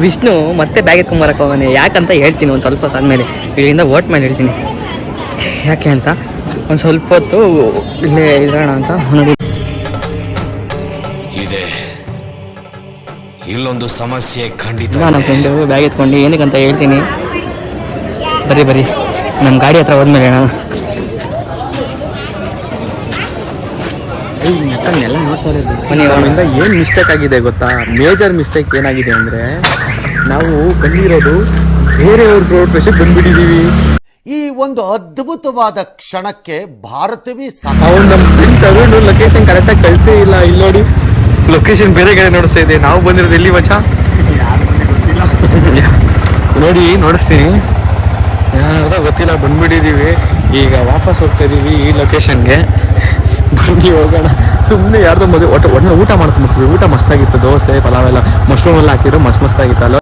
ವಿಷ್ಣು ಮತ್ತೆ ಬ್ಯಾಗ್ ಎತ್ಕೊಂಬರಕ್ಕೆ ಹೋಗೋಣ ಯಾಕಂತ ಹೇಳ್ತೀನಿ ಒಂದು ಸ್ವಲ್ಪ ಹೊತ್ತು ಆದಮೇಲೆ ಇಲ್ಲಿಂದ ಓಟ್ ಮೇಲೆ ಹೇಳ್ತೀನಿ ಯಾಕೆ ಅಂತ ಒಂದು ಸ್ವಲ್ಪ ಹೊತ್ತು ಇಲ್ಲೇ ಇರೋಣ ಅಂತ ನೋಡಿ. ಇದೆ ಇಲ್ಲೊಂದು ಸಮಸ್ಯೆ ಖಂಡಿತ. ನಮ್ಮ ಫ್ರೆಂಡು ಬ್ಯಾಗ್ ಎತ್ಕೊಂಡು ಏನಕ್ಕಂತ ಹೇಳ್ತೀನಿ. ಬರೀ ನಮ್ಮ ಗಾಡಿ ಹತ್ರ ಹೋದ್ಮೇಲೆ ಅಣ್ಣ ಎಲ್ಲ ನೋಡ್ತಾ ಇರೋದು ನಮ್ಮಿಂದ ಏನು ಮಿಸ್ಟೇಕ್ ಆಗಿದೆ ಗೊತ್ತಾ? ಮೇಜರ್ ಮಿಸ್ಟೇಕ್ ಏನಾಗಿದೆ ಅಂದರೆ ನಾವು ಬಂದಿರೋದು ಬೇರೆಯವ್ರ ರೋಡ್ ಪ್ರೆಷರ್ ಬಂದ್ಬಿಟ್ಟಿದ್ದೀವಿ. ಈ ಒಂದು ಅದ್ಭುತವಾದ ಕ್ಷಣಕ್ಕೆ ಭಾರತವೇ ಅವ್ರು ನಮ್ಮ ಫ್ರೆಂಡ್ ತಗೊಂಡು ಲೊಕೇಶನ್ ಕರೆಕ್ಟಾಗಿ ಕಳಿಸೇ ಇಲ್ಲ. ಇಲ್ಲಿ ನೋಡಿ ಲೊಕೇಶನ್ ಬೇರೆ ಕಡೆ ನೋಡಿಸ್ತಾ ಇದೆ. ನಾವು ಬಂದಿರೋದು ಎಲ್ಲಿ ಮಚ್ಚ ನೋಡಿ ನೋಡಿಸ್ತೀನಿ. ಯಾರು ಗೊತ್ತಿಲ್ಲ ಬಂದ್ಬಿಟ್ಟಿದ್ದೀವಿ. ಈಗ ವಾಪಸ್ ಹೋಗ್ತಾ ಇದ್ದೀವಿ ಈ ಲೊಕೇಶನ್ಗೆ. ಬನ್ನಿ ಹೋಗೋಣ. ಸುಮ್ಮನೆ ಯಾರ್ದೋ ಮದುವೆ ಒಟ್ಟು ಊಟ ಮಾಡ್ಕೊಂಡ್ಬಿಟ್ವಿ. ಊಟ ಮಸ್ತಾಗಿತ್ತು. ದೋಸೆ ಪಲಾವ್ ಎಲ್ಲ ಮಶ್ರೂಮ್ ಎಲ್ಲ ಹಾಕಿದ್ರು ಮಸ್ತಾಗಿತ್ತು ಅಲ್ಲ.